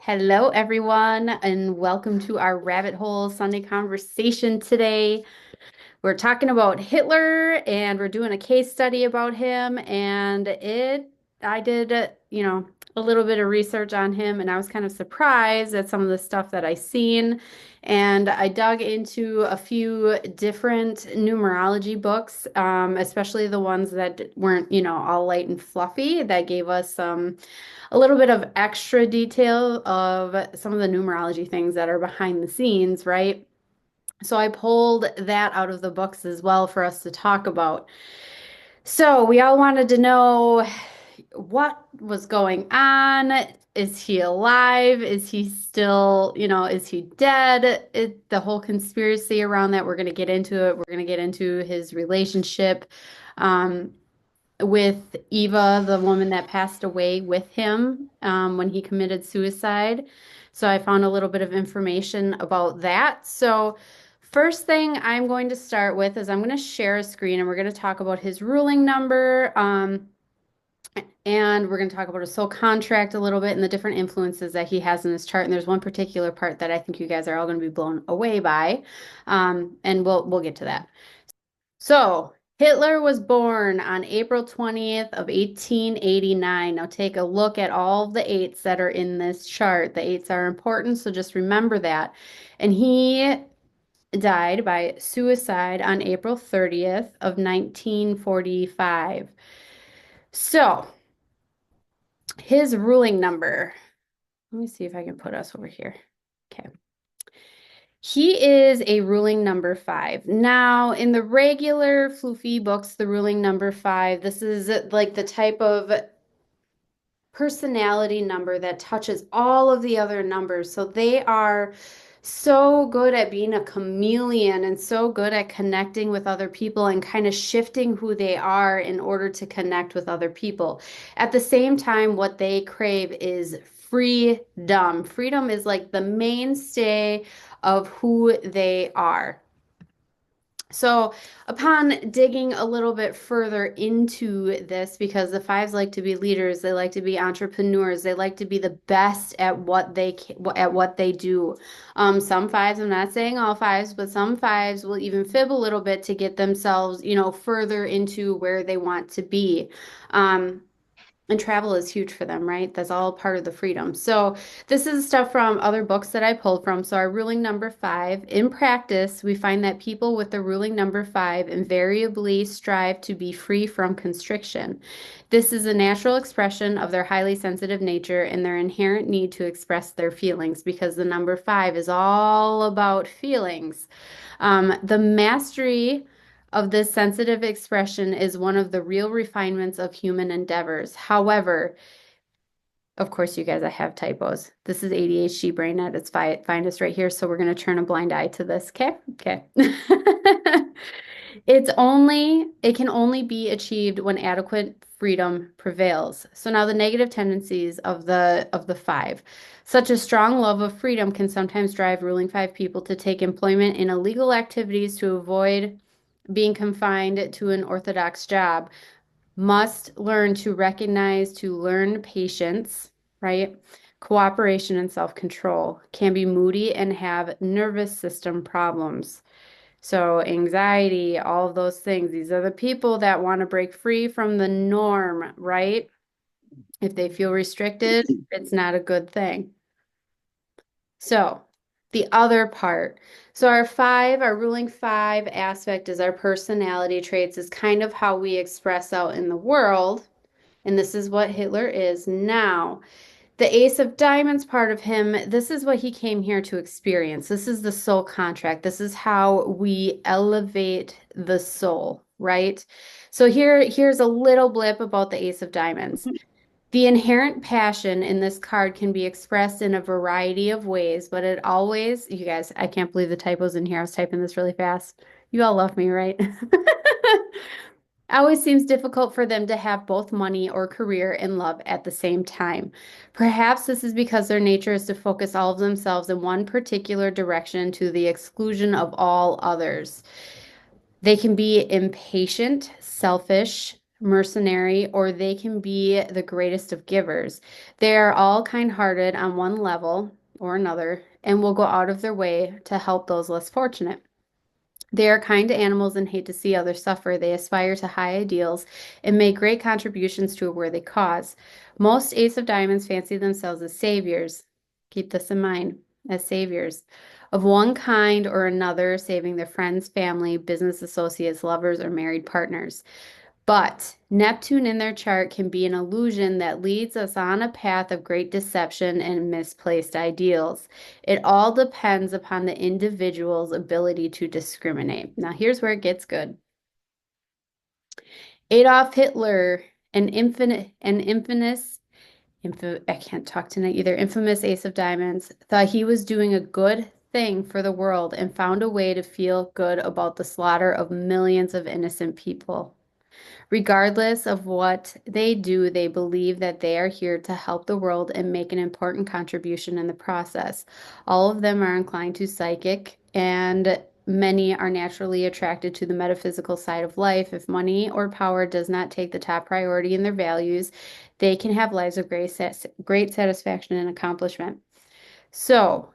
Hello, everyone, and welcome to our Rabbit Hole Sunday conversation today. We're talking about Hitler and we're doing a case study about him. I did, a little bit of research on him and I was kind of surprised at some of the stuff that I seen. And I dug into a few different numerology books, especially the ones that weren't, all light and fluffy, that gave us a little bit of extra detail of some of the numerology things that are behind the scenes, right? So I pulled that out of the books as well for us to talk about. So we all wanted to know what was going on. Is he alive? Is he still, is he dead? The whole conspiracy around that, we're going to get into it. We're going to get into his relationship um, with Eva, the woman that passed away with him when he committed suicide. So I found a little bit of information about that. So first thing I'm going to start with is I'm going to share a screen and we're going to talk about his ruling number. And we're going to talk about his soul contract a little bit and the different influences that he has in his chart. And there's one particular part that I think you guys are all going to be blown away by. And we'll get to that. So Hitler was born on April 20th of 1889. Now take a look at all the eights that are in this chart. The eights are important, so just remember that. And he died by suicide on April 30th of 1945. So his ruling number, let me see if I can put us over here. Okay. He is a ruling number 5. Now, in the regular floofy books, the ruling number 5, this is like the type of personality number that touches all of the other numbers. So they are so good at being a chameleon and so good at connecting with other people and kind of shifting who they are in order to connect with other people. At the same time, what they crave is freedom. Freedom is like the mainstay of who they are. So, upon digging a little bit further into this, because the fives like to be leaders, they like to be entrepreneurs, they like to be the best at what they do. Some fives, I'm not saying all fives, but some fives will even fib a little bit to get themselves, further into where they want to be. Um, and travel is huge for them, right? That's all part of the freedom. So, this is stuff from other books that I pulled from. So, our ruling number 5, in practice, we find that people with the ruling number 5 invariably strive to be free from constriction. This is a natural expression of their highly sensitive nature and their inherent need to express their feelings because the number 5 is all about feelings. The mastery of this sensitive expression is one of the real refinements of human endeavors. However, of course, you guys, I have typos. This is ADHD brain at its finest right here, so we're going to turn a blind eye to this. Okay? Okay. It can only be achieved when adequate freedom prevails. So now the negative tendencies of the 5. Such a strong love of freedom can sometimes drive ruling 5 people to take employment in illegal activities to avoid being confined to an orthodox job. Must learn to recognize, to learn patience, right? Cooperation and self-control. Can be moody and have nervous system problems. So, anxiety, all of those things. These are the people that want to break free from the norm, right? If they feel restricted, it's not a good thing. So, the other part. So, our ruling 5 aspect is our personality traits, is kind of how we express out in the world. And this is what Hitler is now. The Ace of Diamonds part of him, this is what he came here to experience. This is the soul contract. This is how we elevate the soul, right? So here's a little blip about the Ace of Diamonds. The inherent passion in this card can be expressed in a variety of ways, but it always, you guys, I can't believe the typos in here. I was typing this really fast. You all love me, right? Always seems difficult for them to have both money or career and love at the same time. Perhaps this is because their nature is to focus all of themselves in one particular direction to the exclusion of all others. They can be impatient, selfish, mercenary, or they can be the greatest of givers. They are all kind-hearted on one level or another and will go out of their way to help those less fortunate. They are kind to animals and hate to see others suffer. They aspire to high ideals and make great contributions to a worthy cause. Most Ace of Diamonds fancy themselves as saviors. Keep this in mind, as saviors of one kind or another, saving their friends, family, business associates, lovers, or married partners. But Neptune in their chart can be an illusion that leads us on a path of great deception and misplaced ideals. It all depends upon the individual's ability to discriminate. Now, here's where it gets good. Adolf Hitler, an infamous, I can't talk tonight either, infamous Ace of Diamonds, thought he was doing a good thing for the world and found a way to feel good about the slaughter of millions of innocent people. Regardless of what they do, they believe that they are here to help the world and make an important contribution in the process. All of them are inclined to psychic, and many are naturally attracted to the metaphysical side of life. If money or power does not take the top priority in their values, they can have lives of great satisfaction and accomplishment. So,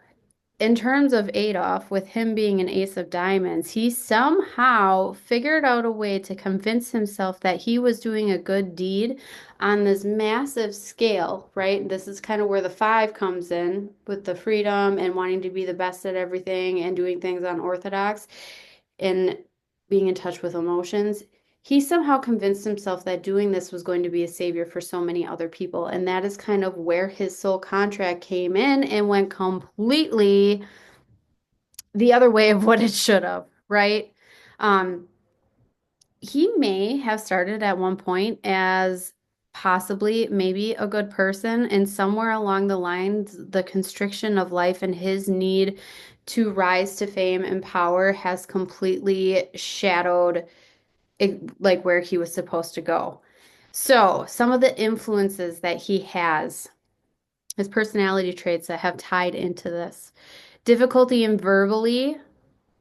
in terms of Adolf, with him being an ace of diamonds, he somehow figured out a way to convince himself that he was doing a good deed on this massive scale, right? This is kind of where the five comes in with the freedom and wanting to be the best at everything and doing things unorthodox and being in touch with emotions. He somehow convinced himself that doing this was going to be a savior for so many other people. And that is kind of where his soul contract came in and went completely the other way of what it should have, right? Um, he may have started at one point as possibly maybe a good person, and somewhere along the lines, the constriction of life and his need to rise to fame and power has completely shadowed like where he was supposed to go. So, some of the influences that he has, his personality traits that have tied into this. Difficulty in verbally,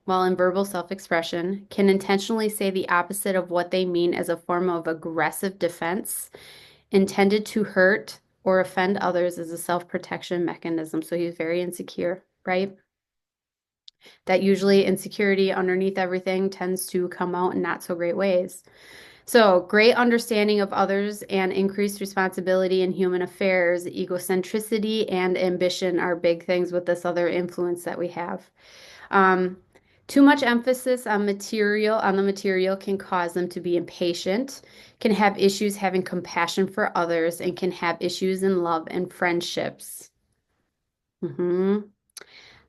while in verbal self-expression, can intentionally say the opposite of what they mean as a form of aggressive defense intended to hurt or offend others as a self-protection mechanism. So he's very insecure, right? That usually insecurity underneath everything tends to come out in not so great ways. So, great understanding of others and increased responsibility in human affairs, egocentricity, and ambition are big things with this other influence that we have. Um, Too much emphasis on the material can cause them to be impatient, can have issues having compassion for others, and can have issues in love and friendships. Mhm.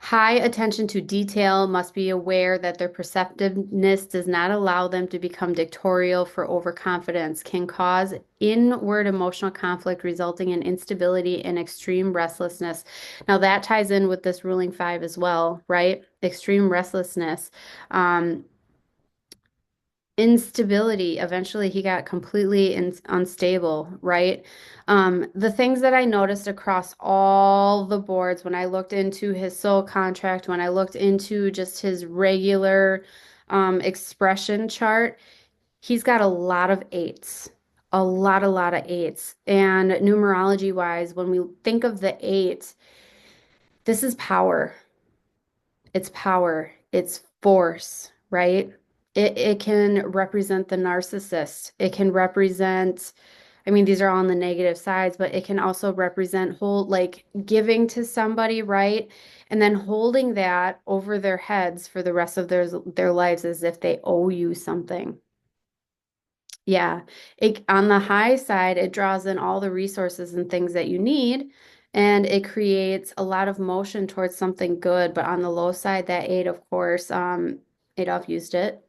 High attention to detail, must be aware that their perceptiveness does not allow them to become dictatorial for overconfidence, can cause inward emotional conflict, resulting in instability and extreme restlessness. Now, that ties in with this ruling five as well, right? Extreme restlessness. Um, Instability. Eventually, he got completely unstable, right? The things that I noticed across all the boards when I looked into his soul contract, when I looked into just his regular expression chart, he's got a lot of eights, a lot of eights. And numerology wise, when we think of the eight, this is power. It's power, it's force, right? It can represent the narcissist. It can represent, I mean, these are all on the negative sides, but it can also represent like giving to somebody, right? And then holding that over their heads for the rest of their lives as if they owe you something. Yeah, on the high side, it draws in all the resources and things that you need, and it creates a lot of motion towards something good. But on the low side, that eight, of course, Adolf used it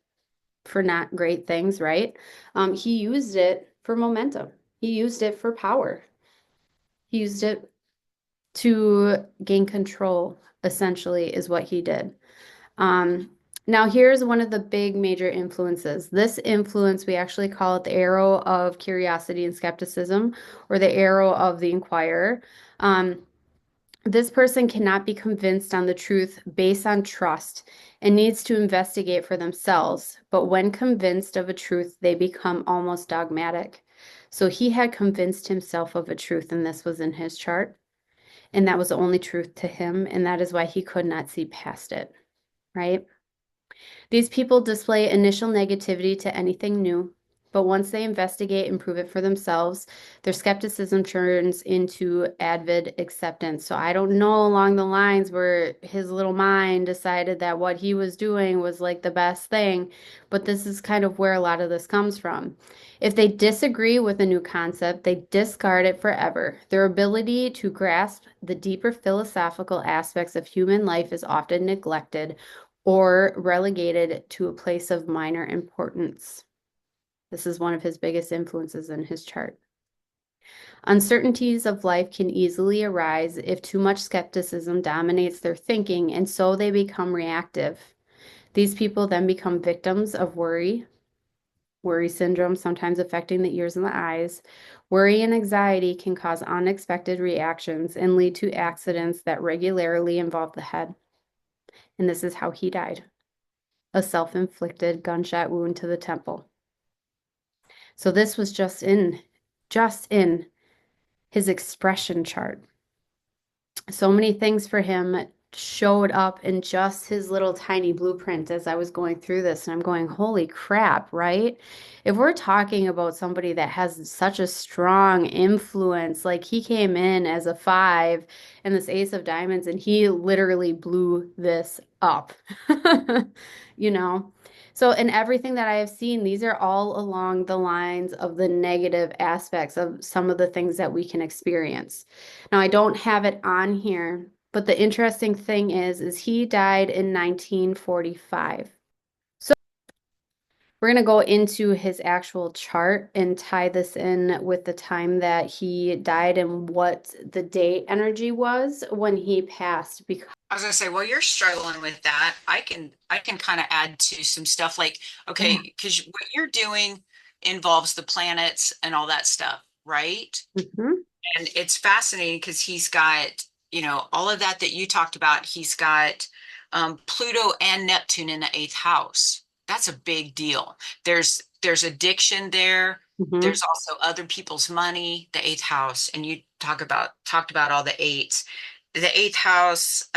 for not great things, right? He used it for momentum. He used it for power. He used it to gain control, essentially, is what he did. Um, Now, here's one of the big major influences. This influence, we actually call it the arrow of curiosity and skepticism, or the arrow of the inquirer. Um, This person cannot be convinced on the truth based on trust and needs to investigate for themselves. But when convinced of a truth, they become almost dogmatic. So he had convinced himself of a truth, and this was in his chart. And that was the only truth to him. And that is why he could not see past it, right? These people display initial negativity to anything new, but once they investigate and prove it for themselves, their skepticism turns into avid acceptance. So I don't know along the lines where his little mind decided that what he was doing was like the best thing, but this is kind of where a lot of this comes from. If they disagree with a new concept, they discard it forever. Their ability to grasp the deeper philosophical aspects of human life is often neglected or relegated to a place of minor importance. This is one of his biggest influences in his chart. Uncertainties of life can easily arise if too much skepticism dominates their thinking, and so they become reactive. These people then become victims of worry syndrome, sometimes affecting the ears and the eyes. Worry and anxiety can cause unexpected reactions and lead to accidents that regularly involve the head. And this is how he died, a self-inflicted gunshot wound to the temple. So this was just in his expression chart. So many things for him showed up in just his little tiny blueprint as I was going through this. And I'm going, holy crap, right? If we're talking about somebody that has such a strong influence, like he came in as a five and this ace of diamonds, and he literally blew this up, you know? So, in everything that I have seen, these are all along the lines of the negative aspects of some of the things that we can experience. Now, I don't have it on here, but the interesting thing is he died in 1945. So we're going to go into his actual chart and tie this in with the time that he died and what the day energy was when he passed. Because I was gonna say, well, you're struggling with that. I can kind of add to some stuff like, yeah. okay, because what you're doing involves the planets and all that stuff, right? Mhm. And it's fascinating because he's got, all of that you talked about. He's got Pluto and Neptune in the eighth house. That's a big deal. There's addiction there. Mhm. There's also other people's money, the eighth house, and you talked about all the eights. The eighth house,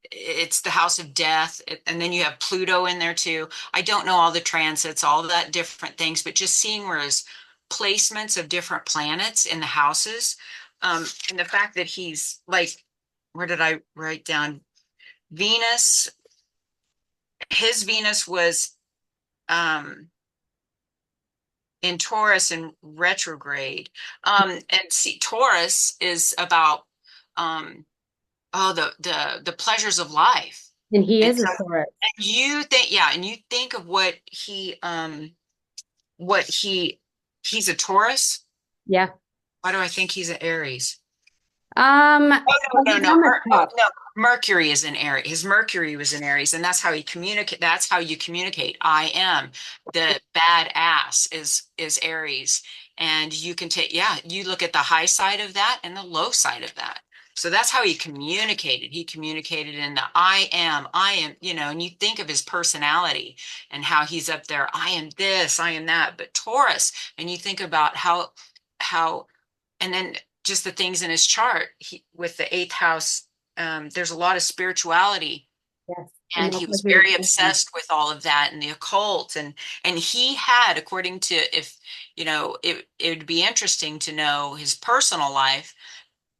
it's the house of death, and then you have Pluto in there too. I don't know all the transits, all that different things, but just seeing where his placements of different planets in the houses, and the fact that he's like, where did I write down Venus? His Venus was um, in Taurus in retrograde, and see, Taurus is about um, the pleasures of life. And he And is a so Taurus. you think, yeah, and you think of what he's a Taurus. Yeah. Why do I think he's an Aries? Oh Well, no, he's no, no, on the cusp. no. Mercury is in Aries. His Mercury was in Aries, and that's how he communicate. That's how you communicate. I am the badass is Aries, and you can take, yeah, you look at the high side of that and the low side of that. So that's how he communicated. He communicated in the I am, and you think of his personality and how he's up there. I am this, I am that. But Taurus, and you think about how and then just the things in his chart with the eighth house, there's a lot of spirituality, Yes. And and that's he what was he was very thinking. obsessed with all of that and the occult, and he had, according to, if it would be interesting to know his personal life,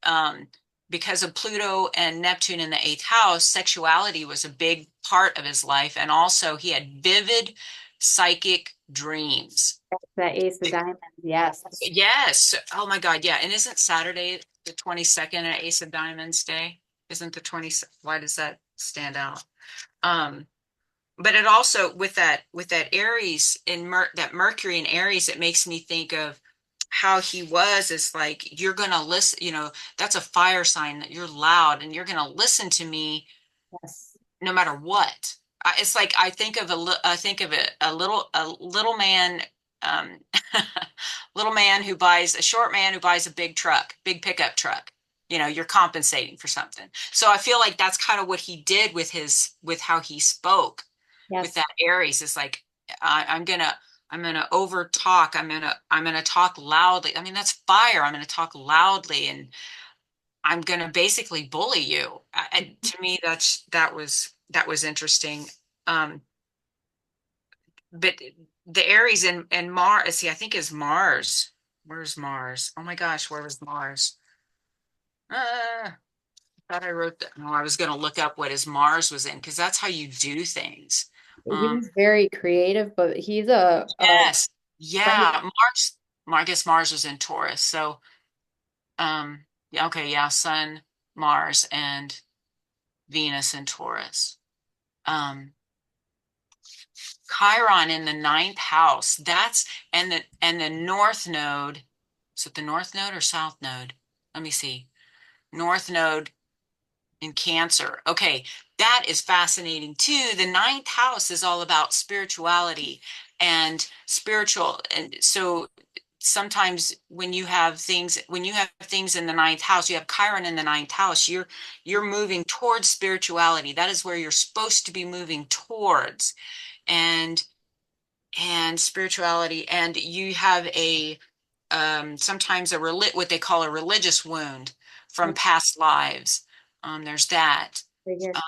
um, because of Pluto and Neptune in the eighth house, sexuality was a big part of his life, and also he had vivid psychic dreams. That ace of diamonds. Yes. Yes. Oh my God. Yeah. And isn't Saturday the 22nd an Ace of Diamonds Day? Isn't the 20? Why does that stand out? Um, but it also, with that Aries in that Mercury in Aries, it makes me think of how he was. Is like, you're gonna listen, that's a fire sign that you're loud and you're gonna listen to me Yes. no matter what. It's like I think of a little man um, little man who buys a short man who buys a big truck, big pickup truck. You know, you're compensating for something. So I feel like that's kind of what he did with with how he spoke with Yes. that Aries. Is like, I'm gonna over talk. I'm gonna talk loudly. I mean, that's fire. I'm gonna talk loudly and I'm gonna basically bully you. To me, that was interesting. Um, but the Aries and Mars, see, I think is Mars. Where's Mars? Oh my gosh, where was Mars? I thought I wrote that. No, I was going to look up what his Mars was in because that's how you do things. He Um, was very creative, but he's a yes, friend. yeah, Mars. I guess Mars was in Taurus. So, yeah, okay, yeah, Sun, Mars, and Venus in Taurus. Um, Chiron in the ninth house. And the North Node. Is it the North Node or South Node? Let me see. North Node in Cancer. Okay, that is fascinating too. The ninth house is all about spirituality and spiritual. And so sometimes when you have things in the ninth house, you have Chiron in the ninth house, you're moving towards spirituality. That is where you're supposed to be moving towards. And spirituality, and you have a sometimes what they call a religious wound from past lives. There's that. Figure. Uh,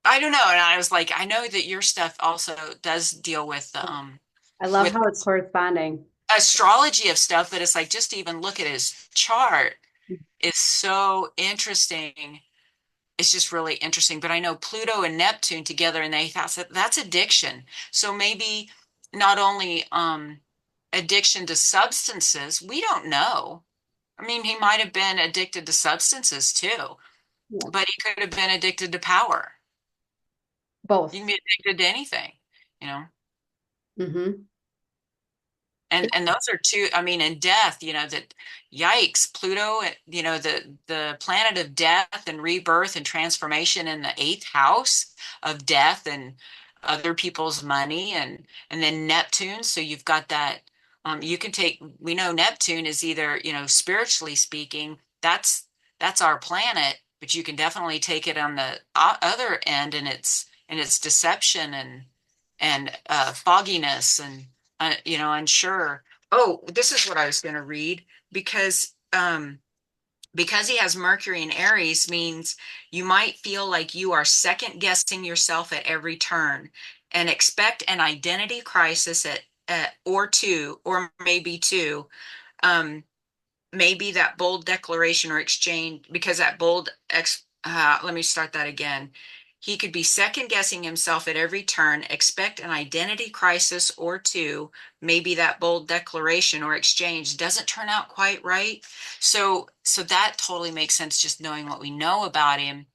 I don't know, and I was like, I know that your stuff also does deal I love with how it's corresponding. astrology of stuff, but it's like just to even look at his chart is so interesting. It's just really interesting. But I know Pluto and Neptune together in the eighth house, that's addiction. So maybe not only addiction to substances, we don't know. I mean, he might have been addicted to substances too, Yes. but he could have been addicted to power. You can Both. be addicted to anything, you know. Mm-hmm. And those are two, I mean, and death, you know, that yikes, Pluto, you know, the planet of death and rebirth and transformation in the eighth house of death and other people's money and then Neptune. So you've got that you can take we know Neptune is either, you know, spiritually speaking, that's our planet, but you can definitely take it on the other end and its deception and fogginess and you know, unsure. Oh, this is what I was going to read because he has Mercury in Aries means you might feel like you are second guessing yourself at every turn and expect an identity crisis or two or maybe two. Um, maybe that bold declaration or exchange because that let me start that again. He could be second guessing himself at every turn, expect an identity crisis or two, maybe that bold declaration or exchange doesn't turn out quite right. So that totally makes sense just knowing what we know about him.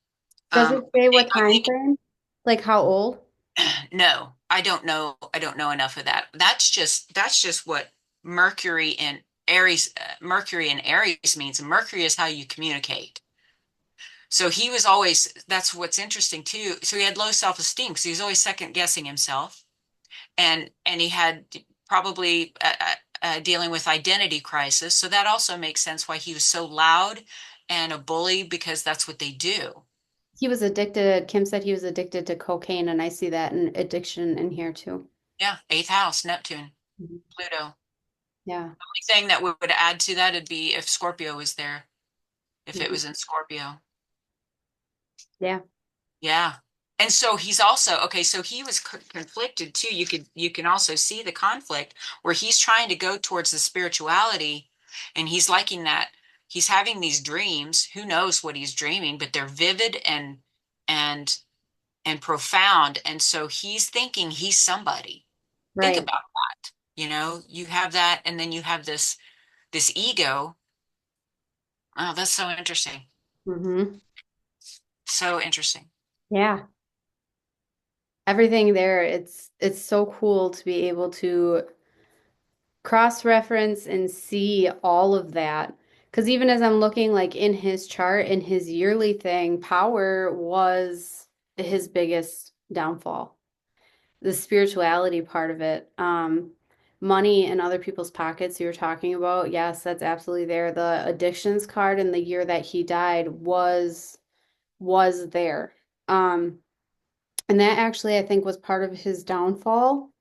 Does it say what I time frame? Like how old? think no, I don't know. I don't know enough of that. That's just what Mercury in Mercury in Aries means. Mercury is how you communicate. So he was always, that's what's interesting too. So he had low self-esteem because he was always second guessing himself. And he had probably dealing with identity crisis. So that also makes sense why he was so loud and a bully because that's what they do. He was addicted. Kim said he was addicted to cocaine, and I see that in addiction in here too. Yeah, eighth house, Neptune, Mhm. Pluto. Yeah. Only thing that would add to that would be if Scorpio was there, if it Mhm. was in Scorpio. Yeah. Yeah. And so he's also, okay, so he was conflicted too. You can also see the conflict where he's trying to go towards the spirituality and he's liking that. He's having these dreams. Who knows what he's dreaming, but they're vivid and and profound. And so he's thinking he's somebody. Think Right. about that. You know, you have that and then you have this ego. Oh, that's so interesting. Mm-hmm. So interesting. Yeah. Everything there, it's so cool to be able to cross-reference and see all of that. Because even as I'm looking like in his chart, in his yearly thing, power was his biggest downfall, the spirituality part of it. money in other people's pockets you were talking about, yes, that's absolutely there. The addictions card in the year that he died was there. Um, and that actually I think was part of his downfall,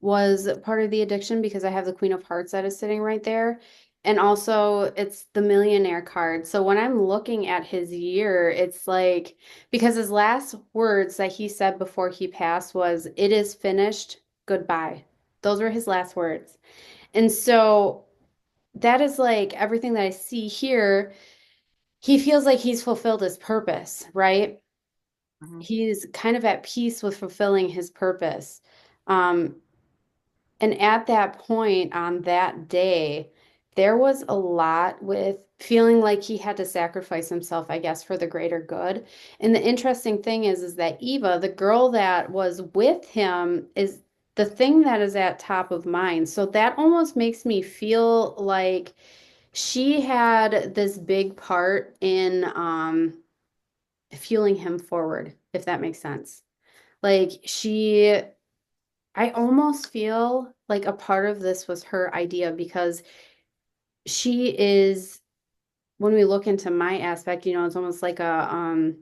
was part of the addiction because I have the Queen of Hearts that is sitting right there. And also it's the millionaire card. So when I'm looking at his year, it's like because his last words that he said before he passed was, "It is finished, goodbye." Those were his last words. And so that is like everything that I see here. He feels like he's fulfilled his purpose, right? Mhm. He's kind of at peace with fulfilling his purpose. Um, and at that point on that day, there was a lot with feeling like he had to sacrifice himself, I guess, for the greater good. And the interesting thing is that Eva, the girl that was with him, is the thing that is at top of mind. So that almost makes me feel like she had this big part in fueling him forward, if that makes sense. Like I almost feel like a part of this was her idea because she is, when we look into my aspect, it's almost like a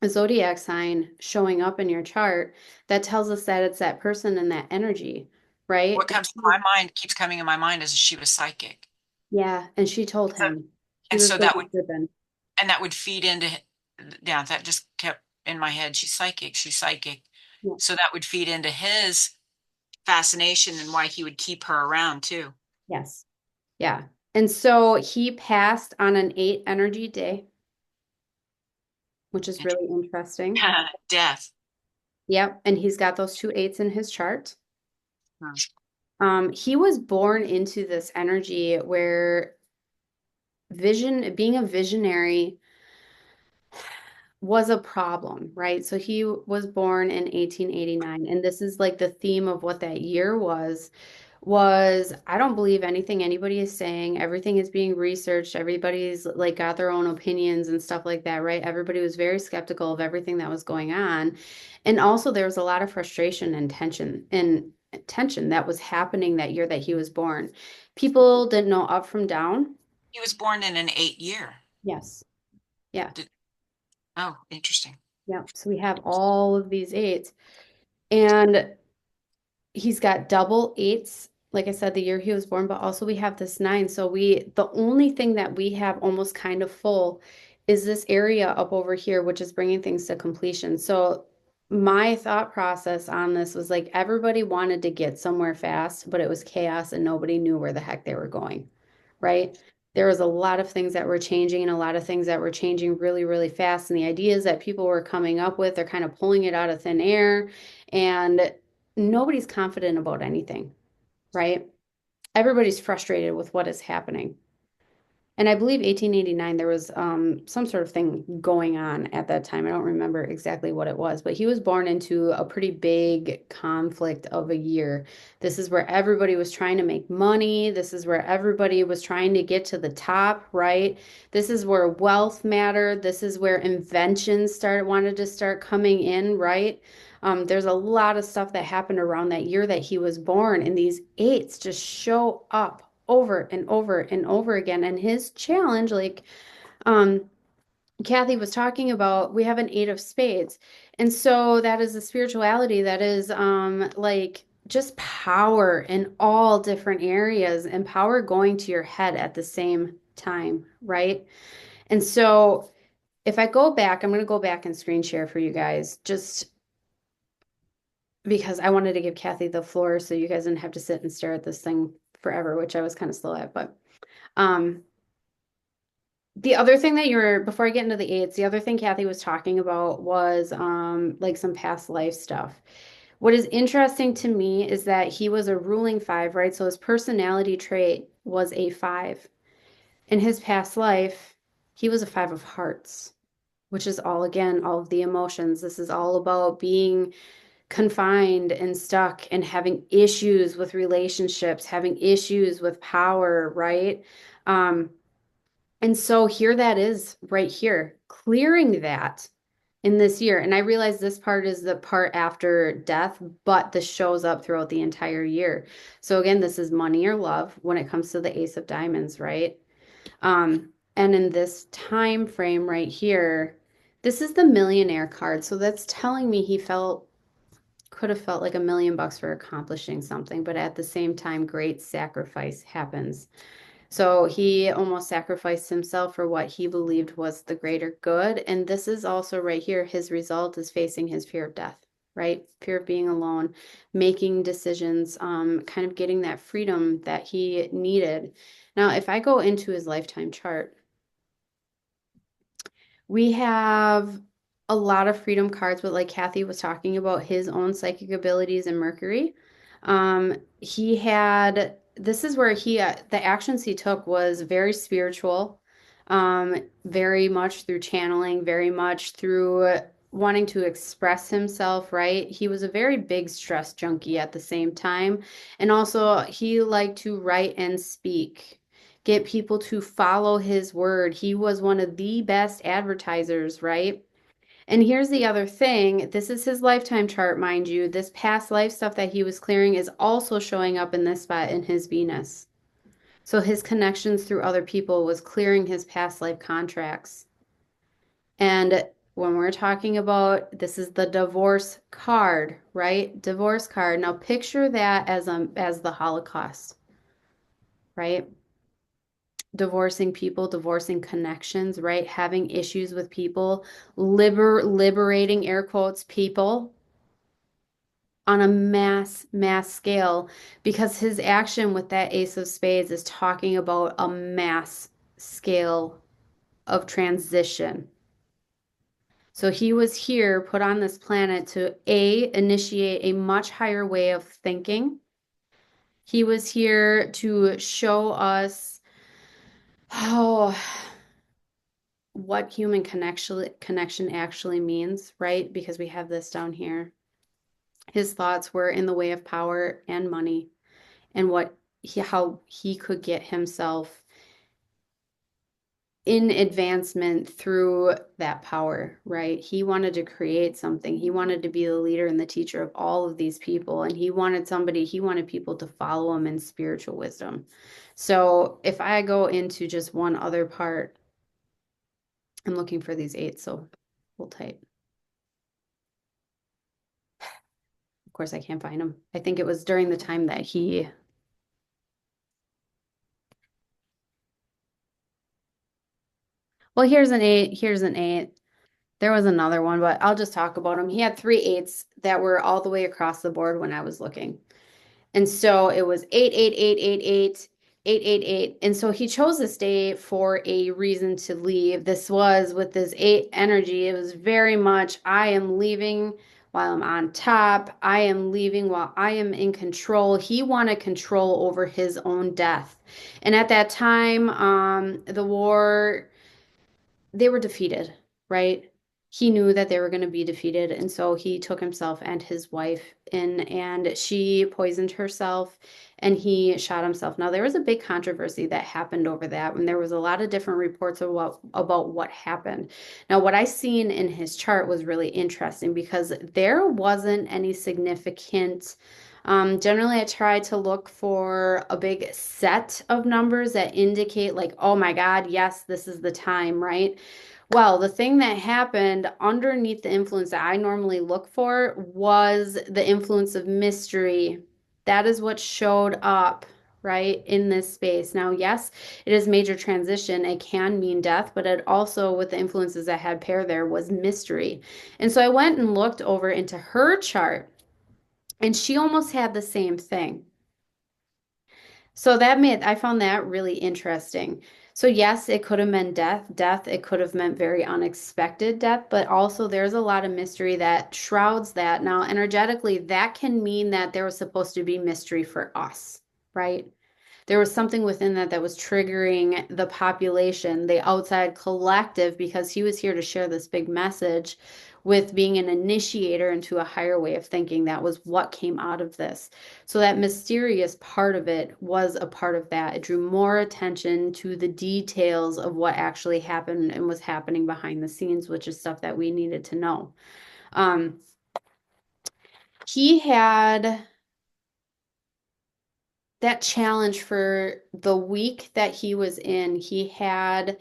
zodiac sign showing up in your chart that tells us that it's that person and that energy, right? What comes to my mind, keeps coming in my mind, is she was psychic. Yeah, and she told So, him he and was so going that to would ribbon. and that would feed into yeah, that just kept in my head. She's psychic, she's psychic. Yeah. So that would feed into his fascination and why he would keep her around too. Yes. Yeah. And so he passed on an 8 energy day, which is really interesting. Death. Yep. And he's got those two eights in his chart. Hmm. He was born into this energy where being a visionary was a problem, right? So he was born in 1889, and this is like the theme of what that year was I don't believe anything anybody is saying. Everything is being researched. Everybody's like got their own opinions and stuff like that, right? Everybody was very skeptical of everything that was going on. And also there was a lot of frustration and tension that was happening that year that he was born. People didn't know up from down. He was born in an 8 year. Yes. Yeah. Did, oh, interesting. Yeah. So we have all of these eights. And he's got double eights, like I said, the year he was born, but also we have this nine. So the only thing that we have almost kind of full is this area up over here, which is bringing things to completion. So my thought process on this was like everybody wanted to get somewhere fast, but it was chaos and nobody knew where the heck they were going, right? There was a lot of things that were changing and a lot of things that were changing really, really fast. And the ideas that people were coming up with, they're kind of pulling it out of thin air. And nobody's confident about anything, right? Everybody's frustrated with what is happening. And I believe 1889, there was some sort of thing going on at that time. I don't remember exactly what it was, but he was born into a pretty big conflict of a year. This is where everybody was trying to make money. This is where everybody was trying to get to the top, right? This is where wealth mattered. This is where inventions wanted to start coming in, right? There's a lot of stuff that happened around that year that he was born, and these eights just show up over and over and over again. And his challenge, like um, Kathy was talking about, we have an eight of spades. And so that is a spirituality that is like just power in all different areas and power going to your head at the same time, right? And so if I go back, I'm going to go back and screen share for you guys just because I wanted to give Kathy the floor so you guys didn't have to sit and stare at this thing forever, which I was kind of slow at. But um, the other thing that before I get into the AIDS, the other thing Kathy was talking about was like some past life stuff. What is interesting to me is that he was a ruling five, right? So his personality trait was a five. In his past life, he was a five of hearts, which is all, again, all of the emotions. This is all about being confined and stuck and having issues with relationships, having issues with power, right? Um, and so here that is right here, clearing that. in this year. And I realize this part is the part after death, but this shows up throughout the entire year. So again, this is money or love when it comes to the Ace of Diamonds, right? And in this time frame right here, this is the millionaire card. So that's telling me he felt could have felt like $1 million for accomplishing something, but at the same time, great sacrifice happens. So he almost sacrificed himself for what he believed was the greater good. And this is also right here, his result is facing his fear of death, right? Fear of being alone, making decisions, kind of getting that freedom that he needed. Now, if I go into his lifetime chart, we have a lot of freedom cards, but like Kathy was talking about his own psychic abilities and Mercury. He had, this is where the actions he took was very spiritual, very much through channeling, very much through wanting to express himself, right? He was a very big stress junkie at the same time. And also, he liked to write and speak, get people to follow his word. He was one of the best advertisers, right? And here's the other thing. This is his lifetime chart, mind you. This past life stuff that he was clearing is also showing up in this spot in his Venus. So his connections through other people was clearing his past life contracts. And when we're talking about this is the divorce card, right? Divorce card. Now picture that as the Holocaust, right? Divorcing people, divorcing connections, right? Having issues with people, liberating air quotes people on a mass scale because his action with that Ace of Spades is talking about a mass scale of transition. So he was here, put on this planet to initiate a much higher way of thinking. He was here to show us how what human connection actually means, right? Because we have this down here. His thoughts were in the way of power and money and how he could get himself in advancement through that power, right? He wanted to create something. He wanted to be the leader and the teacher of all of these people. And he wanted people to follow him in spiritual wisdom. So if I go into just one other part, I'm looking for these 8, so hold tight. Of course, I can't find them. I think it was during the time that he. Well, here's an 8. Here's an 8. There was another one, but I'll just talk about him. He had 3 8s that were all the way across the board when I was looking. And so it was 8, 8, 8, 8, 8, 8, 8. And so he chose this day for a reason to leave. This was with this 8 energy. It was very much, I am leaving while I'm on top. I am leaving while I am in control. He wanted control over his own death. And at that time, the war, they were defeated, right? He knew that they were going to be defeated, and so he took himself and his wife in, and she poisoned herself, and he shot himself. Now, there was a big controversy that happened over that, and there was a lot of different reports about what happened. Now, what I seen in his chart was really interesting because there wasn't any significant. Generally, I try to look for a big set of numbers that indicate, like, oh my God, yes, this is the time, right? Well, the thing that happened underneath the influence that I normally look for was the influence of mystery. That is what showed up, right, in this space. Now, yes, it is major transition. It can mean death, but it also, with the influences that had pair there, was mystery. And so I went and looked over into her chart, and she almost had the same thing. So I found that really interesting. So yes, it could have meant death. It could have meant very unexpected death, but also there's a lot of mystery that shrouds that. Now, energetically, that can mean that there was supposed to be mystery for us, right? There was something within that was triggering the population, the outside collective, because he was here to share this big message with being an initiator into a higher way of thinking. That was what came out of this. So that mysterious part of it was a part of that. It drew more attention to the details of what actually happened and was happening behind the scenes, which is stuff that we needed to know. Um, he had that challenge for the week that he was in. He had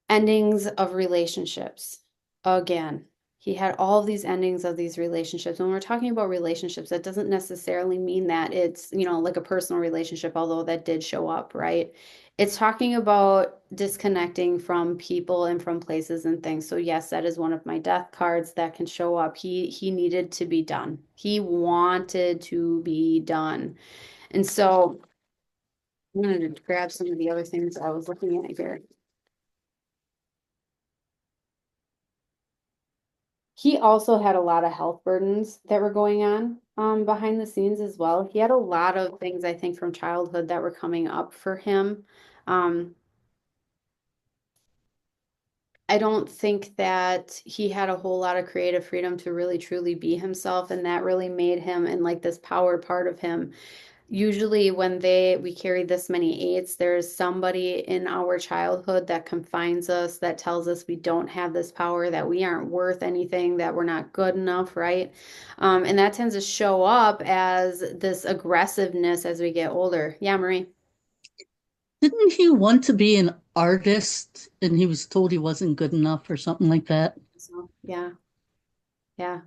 endings of relationships again. He had all of these endings of these relationships. When we're talking about relationships, that doesn't necessarily mean that it's, like a personal relationship, although that did show up, right? It's talking about disconnecting from people and from places and things. So yes, that is one of my death cards that can show up. He needed to be done. He wanted to be done. And so I'm going to grab some of the other things I was looking at here. He also had a lot of health burdens that were going on behind the scenes as well. He had a lot of things, I think, from childhood that were coming up for him. Um, I don't think that he had a whole lot of creative freedom to really truly be himself, and that really made him and like this power part of him. Usually when we carry this many eights, there's somebody in our childhood that confines us, that tells us we don't have this power, that we aren't worth anything, that we're not good enough, right? And that tends to show up as this aggressiveness as we get older. Yeah, Marie. Didn't he want to be an artist and he was told he wasn't good enough or something like that? So, yeah, yeah.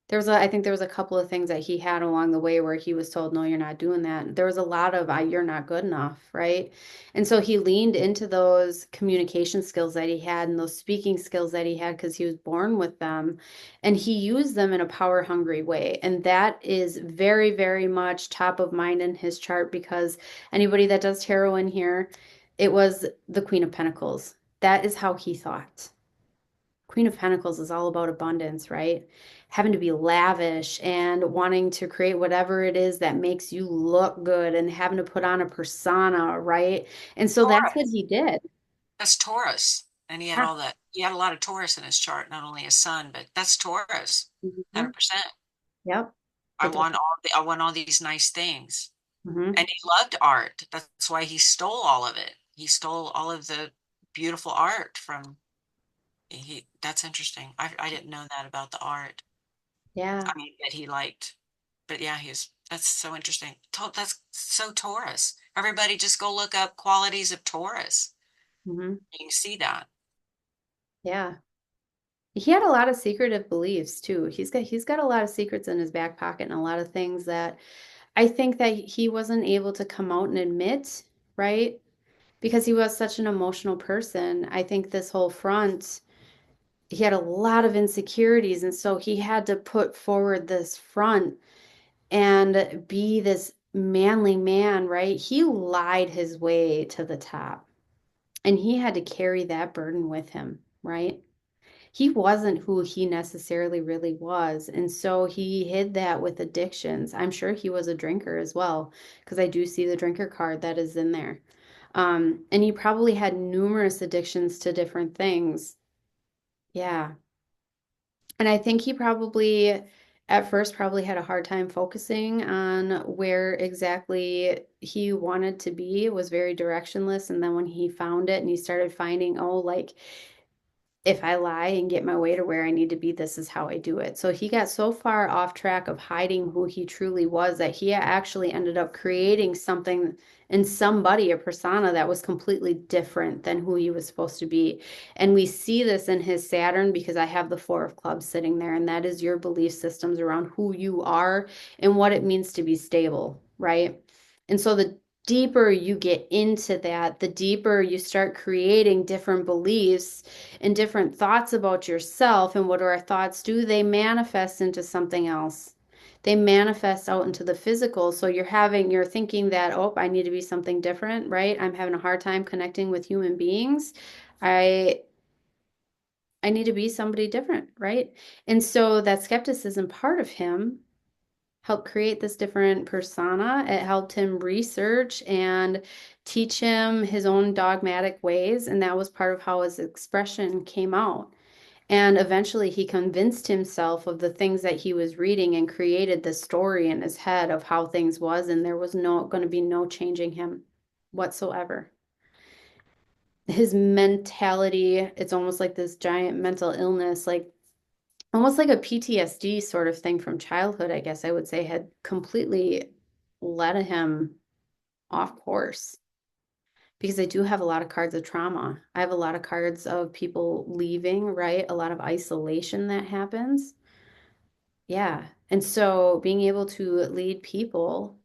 I think there was a couple of things that he had along the way where he was told, no, you're not doing that. There was a lot of, you're not good enough, right? And so he leaned into those communication skills that he had and those speaking skills that he had because he was born with them. And he used them in a power hungry way. And that is very, very much top of mind in his chart because anybody that does tarot in here, it was the Queen of Pentacles. That is how he thought. Queen of Pentacles is all about abundance, right? Having to be lavish and wanting to create whatever it is that makes you look good and having to put on a persona, right? And so that's what Taurus. he did. That's Taurus. And he had Yeah. all that. He had a lot of Taurus in his chart, not only his sun, but that's Taurus. Mhm. 100%. Yep. I It does. want I want all these nice things. Hmm. And he loved art. That's why he stole all of it. He stole all of the beautiful art from that's interesting. I didn't know that about the art. Yeah. I mean, that he liked. But yeah, that's so interesting. That's so Taurus. Everybody just go look up qualities of Taurus. Hmm. You can see that. Yeah. He had a lot of secretive beliefs too. He's got a lot of secrets in his back pocket and a lot of things that I think that he wasn't able to come out and admit, right? Because he was such an emotional person. I think this whole front, he had a lot of insecurities. And so he had to put forward this front and be this manly man, right? He lied his way to the top and he had to carry that burden with him, right? He wasn't who he necessarily really was. And so he hid that with addictions. I'm sure he was a drinker as well, because I do see the drinker card that is in there. And he probably had numerous addictions to different things. Yeah. And I think he probably, at first, probably had a hard time focusing on where exactly he wanted to be. It was very directionless. And then when he found it and he started finding, oh, like if I lie and get my way to where I need to be, this is how I do it. So he got so far off track of hiding who he truly was that he actually ended up creating something in somebody, a persona that was completely different than who he was supposed to be. And we see this in his Saturn because I have the Four of Clubs sitting there, and that is your belief systems around who you are and what it means to be stable, right? And so the deeper you get into that, the deeper you start creating different beliefs and different thoughts about yourself. And what do our thoughts do? They manifest into something else. They manifest out into the physical. So you're thinking that, oh, I need to be something different, right? I'm having a hard time connecting with human beings. I I need to be somebody different, right? And so that skepticism part of him helped create this different persona. It helped him research and teach him his own dogmatic ways. And that was part of how his expression came out. And eventually he convinced himself of the things that he was reading and created the story in his head of how things was, and there was no going to be no changing him whatsoever. His mentality, it's almost like this giant mental illness, like almost like a PTSD sort of thing from childhood, I guess I would say, had completely led him off course. Because I do have a lot of cards of trauma. I have a lot of cards of people leaving, right? A lot of isolation that happens. Yeah. And so being able to lead people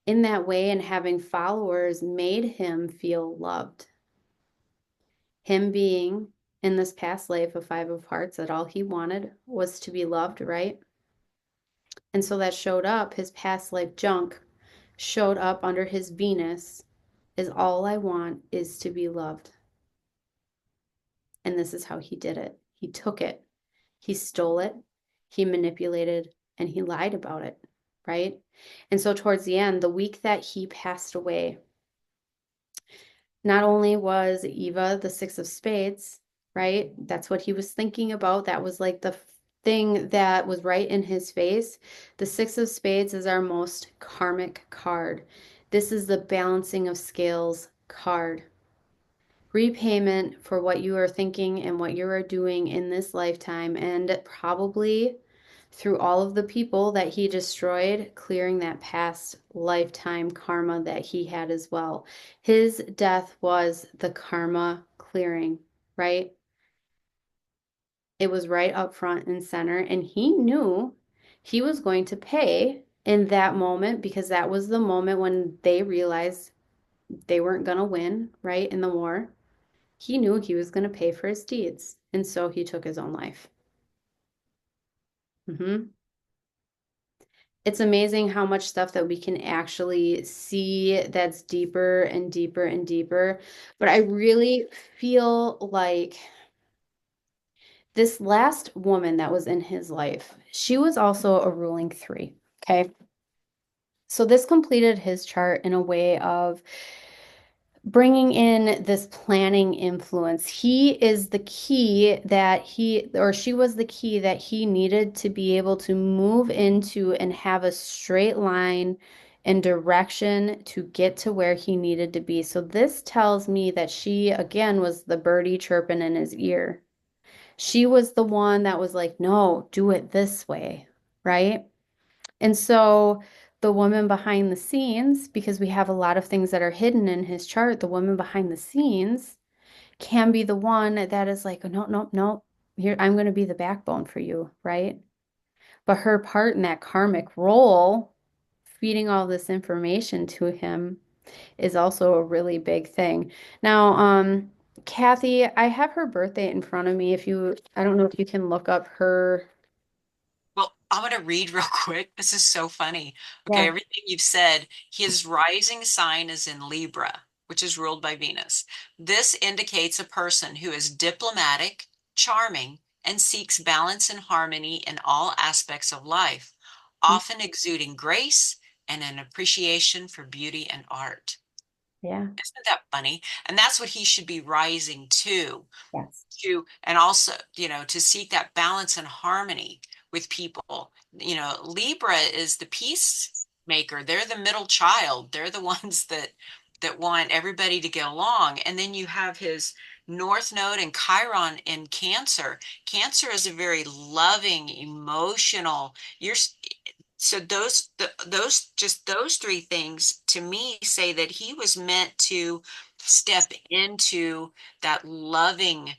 in that way and having followers made him feel loved. Him being in this past life of Five of Hearts, that all he wanted was to be loved, right? And so that showed up, his past life junk showed up under his Venus, is all I want is to be loved. And this is how he did it. He took it, he stole it, he manipulated, and he lied about it, right? And so towards the end, the week that he passed away, not only was Eva the Six of Spades, right? That's what he was thinking about. That was like the thing that was right in his face. The Six of Spades is our most karmic card. This is the balancing of scales card. Repayment for what you are thinking and what you are doing in this lifetime, and probably through all of the people that he destroyed, clearing that past lifetime karma that he had as well. His death was the karma clearing, right? It was right up front and center, and he knew he was going to pay in that moment because that was the moment when they realized they weren't going to win, right, in the war. He knew he was going to pay for his deeds, and so he took his own life. It's amazing how much stuff that we can actually see that's deeper and deeper and deeper. But I really feel like this last woman that was in his life, she was also a ruling three. Okay. So this completed his chart in a way of bringing in this planning influence. He is the key that he, or she was the key that he needed to be able to move into and have a straight line and direction to get to where he needed to be. So this tells me that she, again, was the birdie chirping in his ear. She was the one that was like, no, do it this way, right? And so the woman behind the scenes, because we have a lot of things that are hidden in his chart, the woman behind the scenes can be the one that is like, no, no, no, here, I'm going to be the backbone for you, right? But her part in that karmic role, feeding all this information to him, is also a really big thing. Now, Kathy, I have her birthday in front of me. If you, I don't know if you can look up her. Well, I'm going to read real quick. This is so funny. Okay, Yeah. everything you've said, his rising sign is in Libra, which is ruled by Venus. This indicates a person who is diplomatic, charming, and seeks balance and harmony in all aspects of life, often exuding grace and an appreciation for beauty and art. Yeah. Isn't that funny? And that's what he should be rising Yes. and also, to seek that balance and harmony with people. Libra is the peacemaker. They're the middle child. They're the ones that want everybody to get along. And then you have his North Node and Chiron in Cancer. Cancer is a very loving, emotional. So those three things to me say that he was meant to step into that loving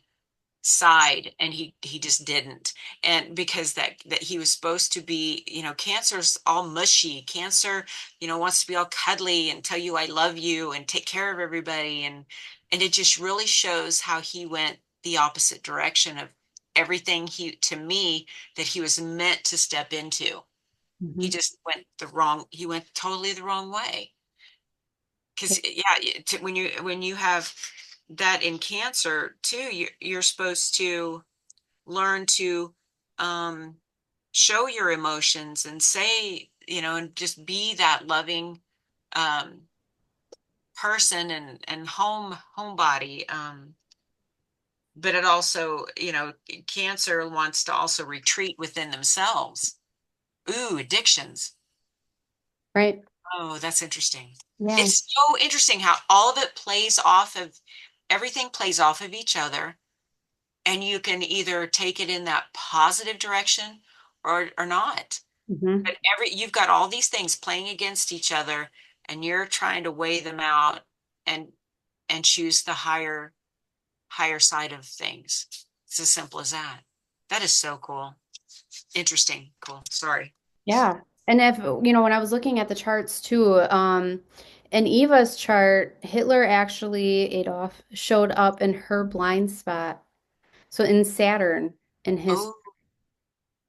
side, and he just didn't. And because that he was supposed to be, Cancer's all mushy. Cancer, wants to be all cuddly and tell you I love you and take care of everybody, and it just really shows how he went the opposite direction of everything to me that he was meant to step into. He Mhm. just he went totally the wrong way. Because yeah, when you have that in Cancer too, you're supposed to learn to um, show your emotions and say, and just be that loving um, person and homebody. but it also, Cancer wants to also retreat within themselves. Ooh, addictions. Right. Oh, that's interesting. Yeah. It's so interesting how all of it plays off of everything plays off of each other, and you can either take it in that positive direction or not. Hmm. But you've got all these things playing against each other, and you're trying to weigh them out and choose the higher side of things. It's as simple as that. That is so cool. Interesting. Cool. Sorry. Yeah. And if, when I was looking at the charts too, in Eva's chart, Hitler actually, Adolf, showed up in her blind spot. So in Saturn, in his Oh,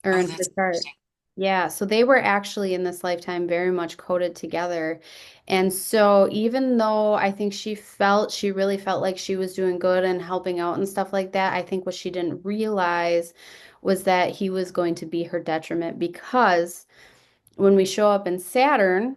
or oh, in that's his chart. interesting. Yeah, so they were actually in this lifetime very much coded together. And so even though I think she really felt like she was doing good and helping out and stuff like that, I think what she didn't realize was that he was going to be her detriment because when we show up in Saturn,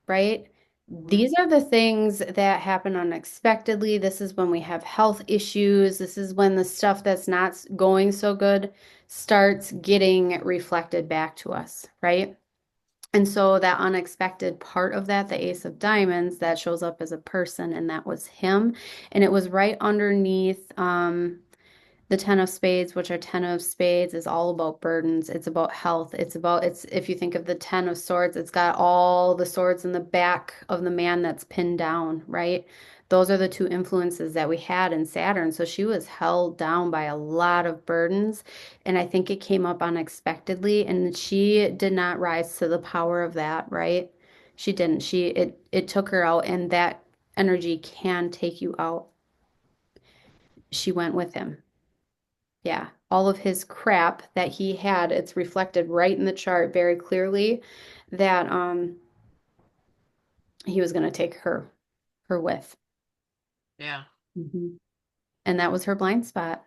right? Mhm. These are the things that happen unexpectedly. This is when we have health issues. This is when the stuff that's not going so good starts getting reflected back to us, right? And so that unexpected part of that, the Ace of Diamonds, that shows up as a person, and that was him. And it was right underneath the Ten of Spades, which are Ten of Spades, is all about burdens. It's about health. It's if you think of the Ten of Swords, it's got all the swords in the back of the man that's pinned down, right? Those are the two influences that we had in Saturn. So she was held down by a lot of burdens. And I think it came up unexpectedly, and she did not rise to the power of that, right? She didn't. It took her out, and that energy can take you out. She went with him. Yeah, all of his crap that he had, it's reflected right in the chart very clearly that he was going to take her with. Yeah. Hmm. And that was her blind spot.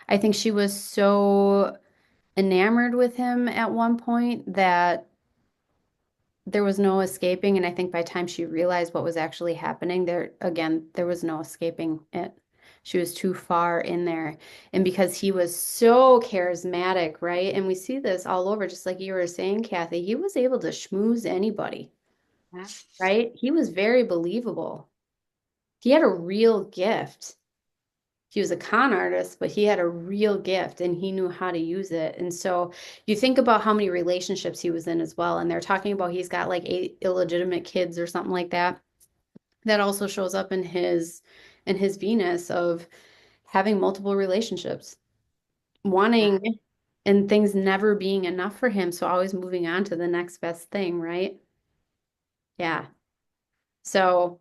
I think she was so enamored with him at one point that there was no escaping. And I think by the time she realized what was actually happening, there was no escaping it. She was too far in there. And because he was so charismatic, right? And we see this all over, just like you were saying, Kathy, he was able to schmooze anybody, Mhm. right? He was very believable. He had a real gift. He was a con artist, but he had a real gift and he knew how to use it. And so you think about how many relationships he was in as well. And they're talking about he's got like 8 illegitimate kids or something like that. That also shows up in his Venus of having multiple relationships, Mhm. wanting and things never being enough for him. So always moving on to the next best thing, right? Yeah. So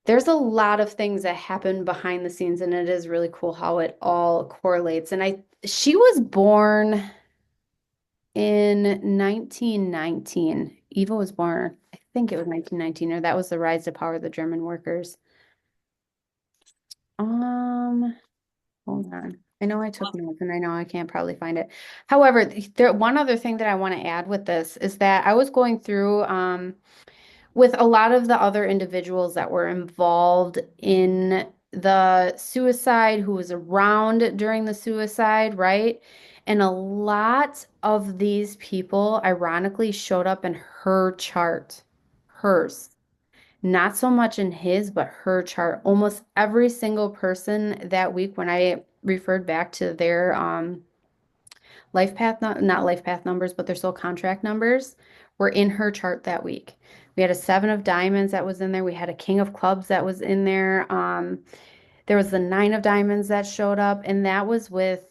there's a lot of things that happen behind the scenes, and it is really cool how it all correlates. She was born in 1919. Eva was born, I think it was 1919, or that was the rise to power of the German workers. Um, Hold on. I know I took notes and I know I can't probably find it. However, one other thing that I want to add with this is that I was going through with a lot of the other individuals that were involved in the suicide, who was around during the suicide, right? And a lot of these people ironically showed up in her chart, hers. Not so much in his, but her chart. Almost every single person that week when I referred back to their life path, not life path numbers, but their soul contract numbers were in her chart that week. We had a seven of diamonds that was in there. We had a king of clubs that was in there. There was the nine of diamonds that showed up, and that was with,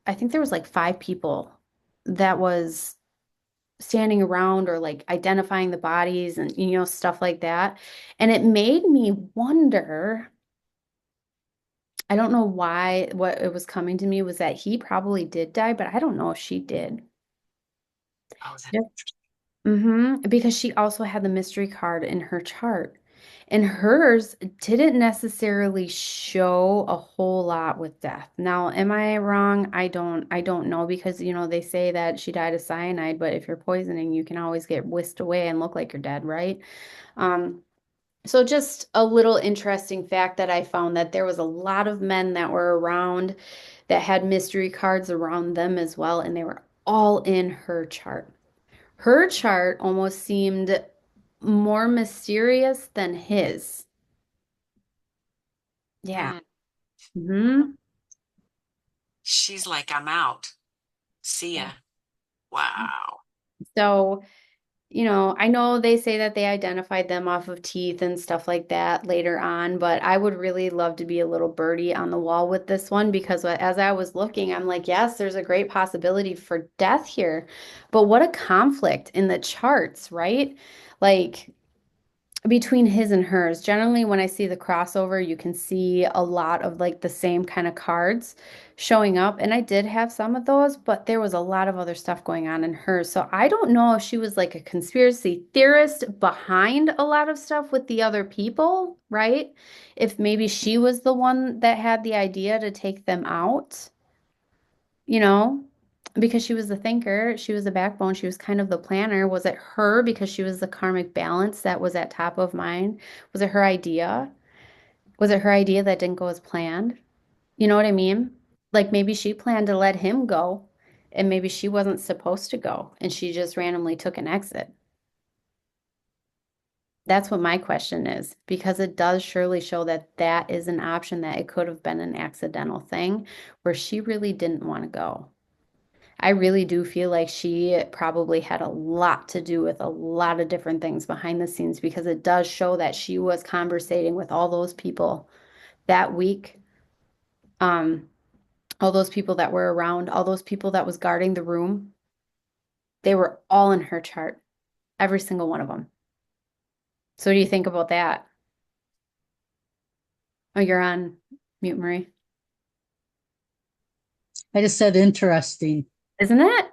I think there was like 5 people that was standing around or like identifying the bodies and stuff like that. And it made me wonder, I don't know why what it was coming to me was that he probably did die, but I don't know if she did. Oh, that. Yeah. Because she also had the mystery card in her chart. And hers didn't necessarily show a whole lot with death. Now, am I wrong? I don't know because they say that she died of cyanide, but if you're poisoning, you can always get whisked away and look like you're dead, right? Um, So just a little interesting fact that I found that there was a lot of men that were around that had mystery cards around them as well, and they were all in her chart. Her chart almost seemed more mysterious than his. Yeah. Mm. Hmm. She's like, I'm out. See Yeah. ya. Wow. So, I know they say that they identified them off of teeth and stuff like that later on, but I would really love to be a little birdie on the wall with this one because as I was looking, I'm like, yes, there's a great possibility for death here. But what a conflict in the charts, right? Like, between his and hers. Generally, when I see the crossover, you can see a lot of like the same kind of cards showing up. And I did have some of those, but there was a lot of other stuff going on in hers. So I don't know if she was like a conspiracy theorist behind a lot of stuff with the other people, right? If maybe she was the one that had the idea to take them out, you know, because she was the thinker, she was the backbone, she was kind of the planner. Was it her because she was the karmic balance that was at top of mind? Was it her idea? Was it her idea that didn't go as planned? You know what I mean? Like maybe she planned to let him go and maybe she wasn't supposed to go and she just randomly took an exit. That's what my question is because it does surely show that that is an option that it could have been an accidental thing where she really didn't want to go. I really do feel like she probably had a lot to do with a lot of different things behind the scenes because it does show that she was conversating with all those people that week. Um, all those people that were around, all those people that was guarding the room, they were all in her chart, every single one of them. So what do you think about that? Oh, you're on mute, Marie. I just said interesting. Isn't it?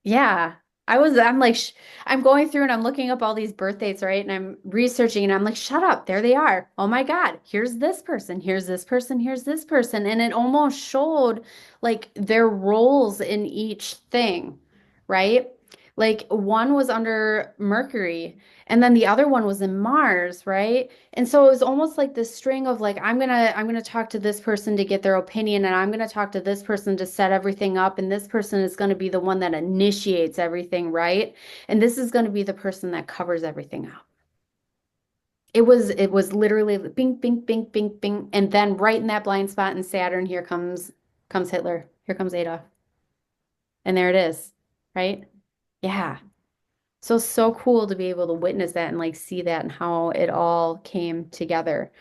Yeah. I'm like, I'm going through and I'm looking up all these birth dates, right? And I'm researching and I'm like, shut up. There they are. Oh my God. Here's this person. Here's this person. Here's this person. And it almost showed like their roles in each thing, right? Like one was under Mercury and then the other one was in Mars, right? And so it was almost like this string of like I'm gonna talk to this person to get their opinion and I'm gonna talk to this person to set everything up and this person is gonna be the one that initiates everything, right? And this is gonna be the person that covers everything up. It was literally bing, bing, bing, bing, bing. And then right in that blind spot in Saturn, here comes Hitler. Here comes Adolf. And there it is, right? Yeah. So cool to be able to witness that and like see that and how it all came together.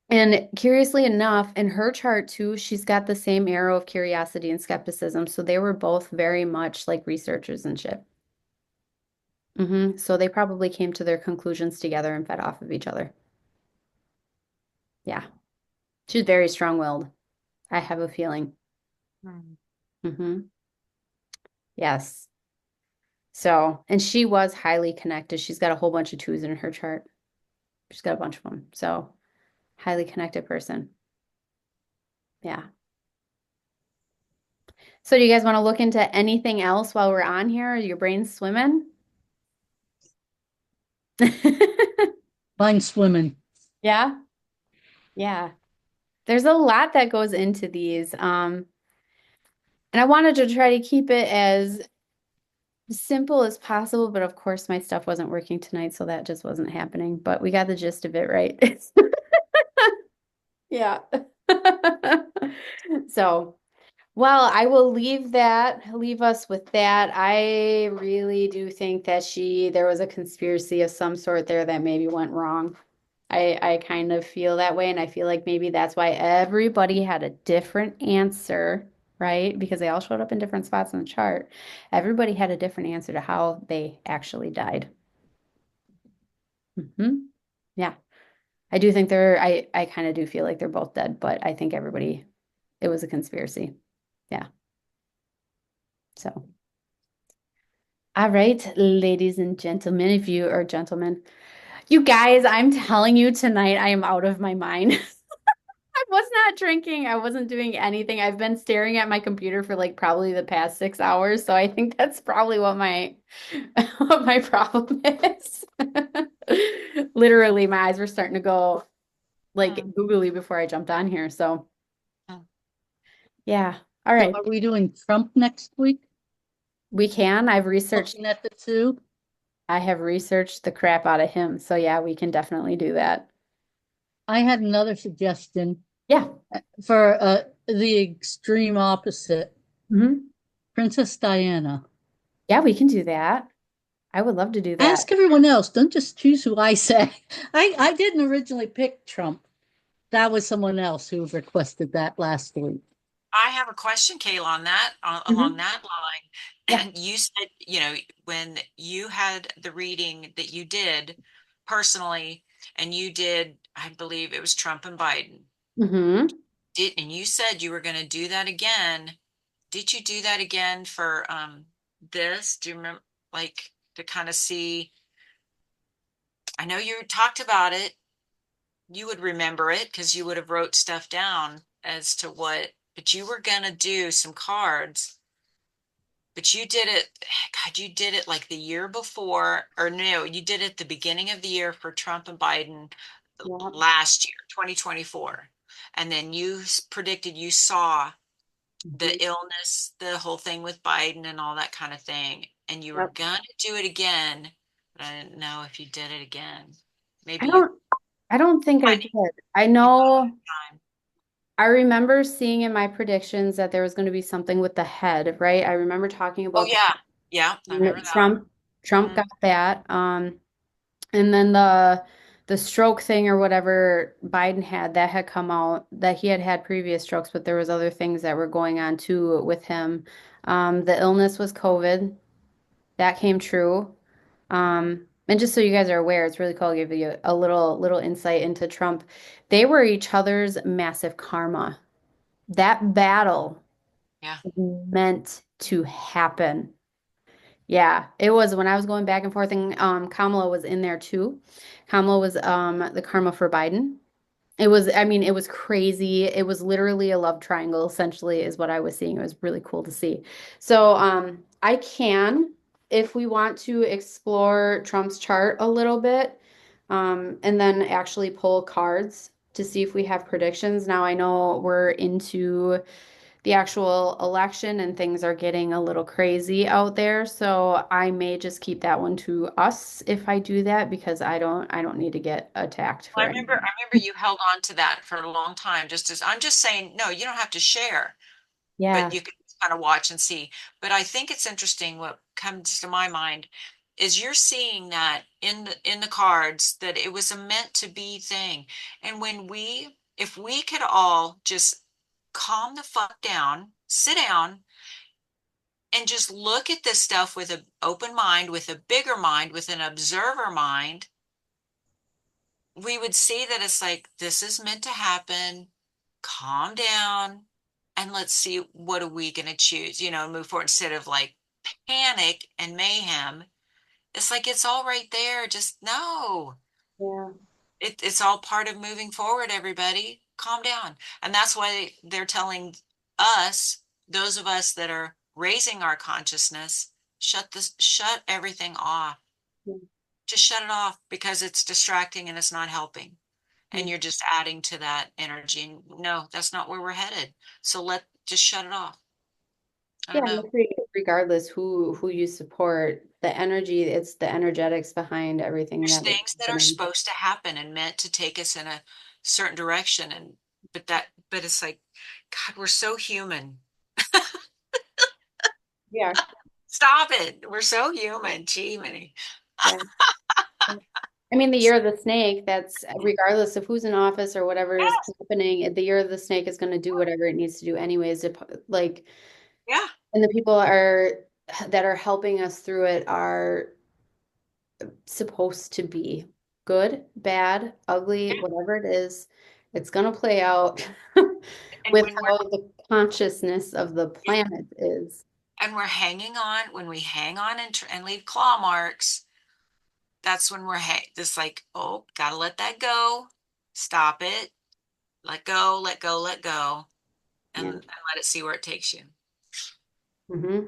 And curiously enough, in her chart too, she's got the same arrow of curiosity and skepticism. So they were both very much like researchers and shit. So they probably came to their conclusions together and fed off of each other. Yeah. She's very strong-willed. I have a feeling. Mm. hmm Yes. So, and she was highly connected. She's got a whole bunch of twos in her chart. She's got a bunch of them. So, highly connected person. Yeah. So do you guys want to look into anything else while we're on here? Are your brains swimming? Fine swimming. Yeah, yeah. There's a lot that goes into these. And I wanted to try to keep it as simple as possible, but of course my stuff wasn't working tonight, so that just wasn't happening. But we got the gist of it right. Yeah. So, well, I will leave us with that. I really do think that there was a conspiracy of some sort there that maybe went wrong. I kind of feel that way, and I feel like maybe that's why everybody had a different answer, right? Because they all showed up in different spots on the chart. Everybody had a different answer to how they actually died. Yeah. I do think I kind of do feel like they're both dead, but I think it was a conspiracy. Yeah. So. All right, ladies and gentlemen, if you are gentlemen, you guys, I'm telling you tonight, I am out of my mind. I was not drinking. I wasn't doing anything. I've been staring at my computer for like probably the past 6 hours. So I think that's probably what my what my problem is. Literally, my eyes were starting to go like Mm, googly before I jumped on here. So, mm. yeah. All So right. are we doing Trump next week? We can. Looking at the two? I have researched the crap out of him. So, yeah, we can definitely do that. I had another suggestion Yeah. for the extreme opposite, Hmm. Princess Diana. Yeah, we can do that. I would love to do that. Ask everyone else. Don't just choose who I say. I didn't originally pick Trump. That was someone else who requested that last week. I have a question, Kayla, on that, along Hmm. that line. Yeah. And you said, when you had the reading that you did personally, and you did, I believe it was Trump and Biden, Hmm. and you said you were going to do that again. Did you do that again for this? Do you remember, like, to kind of see? I know you talked about it. You would remember it because you would have wrote stuff down as to what, but you were going to do some cards. But you did it, God, you did it like the year before, or no, you did it the beginning of the year for Trump and Biden Yeah. last year, 2024. And then you predicted you saw Mhm. the illness, the whole thing with Biden and all that kind of thing. And you were Yep. gonna do it again, but I didn't know if you did it again. I Maybe you don't I don't think I might did. I you know time. I remember seeing in my predictions that there was going to be something with the head, right? I remember talking Oh about yeah. Yeah, I remember that. Trump Mhm. got that. And then the stroke thing or whatever Biden had that had come out that he had had previous strokes, but there was other things that were going on too with him. The illness was COVID. That came true. And just so you guys are aware, it's really cool. I'll give you a little insight into Trump. They were each other's massive karma. That battle Yeah. was meant to happen. Yeah, it was when I was going back and forth, and Kamala was in there too. Kamala was the karma for Biden. It was, I mean, it was crazy. It was literally a love triangle, essentially, is what I was seeing. It was really cool to see. So, I can, if we want to explore Trump's chart a little bit, and then actually pull cards to see if we have predictions. Now, I know we're into the actual election and things are getting a little crazy out there, so I may just keep that one to us if I do that because I don't need to get attacked Well, for I anything. remember you held on to that for a long time. Just as I'm just saying, no, you don't have to share, but Yeah. you can kind of watch and see. But I think it's interesting what comes to my mind is you're seeing that in the cards that it was a meant to be thing. And if we could all just calm the fuck down, sit down and just look at this stuff with an open mind, with a bigger mind, with an observer mind, we would see that it's like this is meant to happen. Calm down and let's see what are we going to choose, move forward instead of like panic and mayhem. It's like it's all right there. Just no. Yeah. It's all part of moving forward, everybody. Calm down. And that's why they're telling us, those of us that are raising our consciousness, shut everything off. Just shut it off because it's distracting and it's not helping. And Yeah. you're just adding to that energy. And no, that's not where we're headed. So just shut it off. I Yeah, don't and know. regardless who you support, the energy, it's the energetics behind everything There's that is things that are happening. supposed to happen and meant to take us in a certain direction. But it's like, God, we're so human. Yeah. Stop it. We're so human. Gee, many. Yeah. I mean, the year of the snake, that's regardless of who's in office or whatever is happening, the year of the snake is going to do whatever it needs to do anyways. Like, Yeah. and the people that are helping us through it are supposed to be good, bad, ugly, Yeah. whatever it is. It's going to play out And with when we're how the consciousness of the yeah, planet is. and we're hanging on, when we hang on and leave claw marks, that's when we're just like, oh, gotta let that go. Stop it. Let go, let go, let go, and Yeah. let it see where it takes you. Hmm.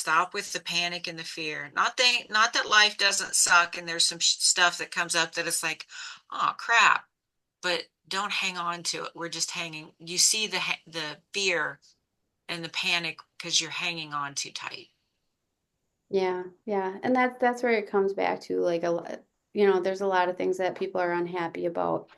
stop with the panic and the fear. Not that life doesn't suck and there's some stuff that comes up that it's like, oh crap, but don't hang on to it. We're just hanging. You see the fear and the panic because you're hanging on too tight. Yeah, yeah. And that's where it comes back to like a lot, you know, there's a lot of things that people are unhappy about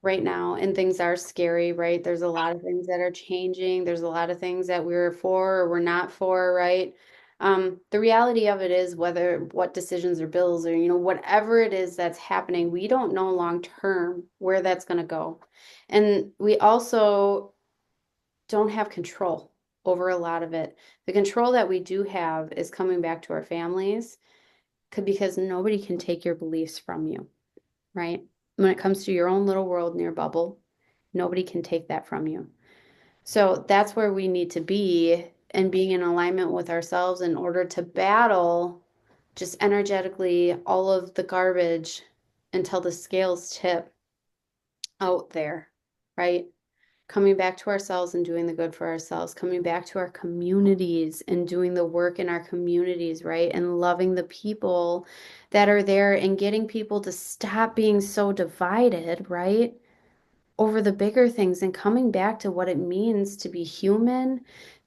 right now, and things are scary, right? There's a lot of things that are changing. There's a lot of things that we're for or we're not for, right? The reality of it is whether what decisions or bills or, you know, whatever it is that's happening, we don't know long term where that's going to go. And we also don't have control over a lot of it. The control that we do have is coming back to our families because nobody can take your beliefs from you, right? When it comes to your own little world and your bubble, nobody can take that from you. So that's where we need to be and being in alignment with ourselves in order to battle just energetically all of the garbage until the scales tip out there, right? Coming back to ourselves and doing the good for ourselves, coming back to our communities and doing the work in our communities, right? And loving the people that are there and getting people to stop being so divided, right? Over the bigger things and coming back to what it means to be human,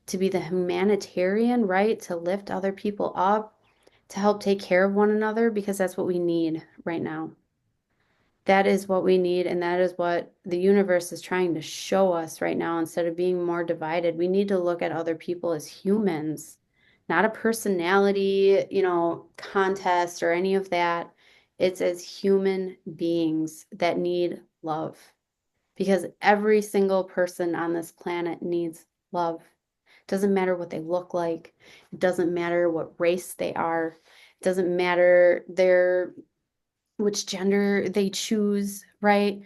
to be the humanitarian, right? To lift other people up, to help take care of one another, because that's what we need right now. That is what we need, and that is what the universe is trying to show us right now. Instead of being more divided, we need to look at other people as humans, not a personality, you know, contest or any of that. It's as human beings that need love, because every single person on this planet needs love. It doesn't matter what they look like, it doesn't matter what race they are, it doesn't matter their which gender they choose, right?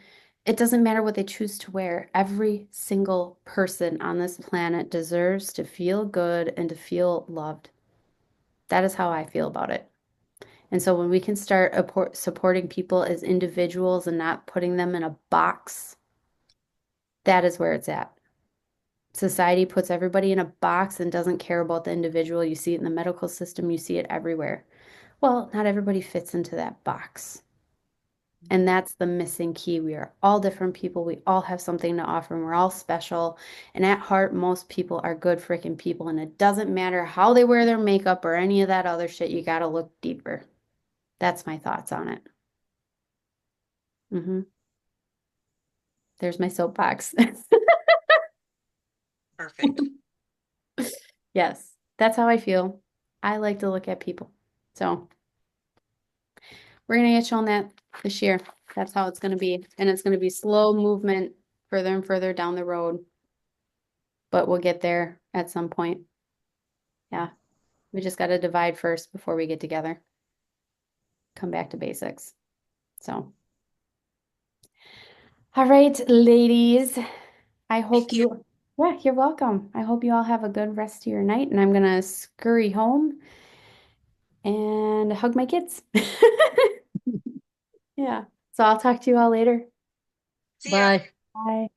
It doesn't matter what they choose to wear. Every single person on this planet deserves to feel good and to feel loved. That is how I feel about it. And so when we can start supporting people as individuals and not putting them in a box, that is where it's at. Society puts everybody in a box and doesn't care about the individual. You see it in the medical system, you see it everywhere. Well, not everybody fits into that box. And that's the missing key. We are all different people. We all have something to offer, and we're all special. And at heart, most people are good freaking people. And it doesn't matter how they wear their makeup or any of that other shit. You got to look deeper. That's my thoughts on it. hmm There's my soapbox. Perfect. Yes, that's how I feel. I like to look at people. So we're going to get you on that this year. That's how it's going to be. And it's going to be slow movement further and further down the road. But we'll get there at some point. Yeah. We just got to divide first before we get together. Come back to basics. So, all right, ladies. I hope Thank you. yeah, you're welcome. I hope you all have a good rest of your night. And I'm going to scurry home and hug my kids. Yeah. So I'll talk to you all later. See ya. Bye. Bye.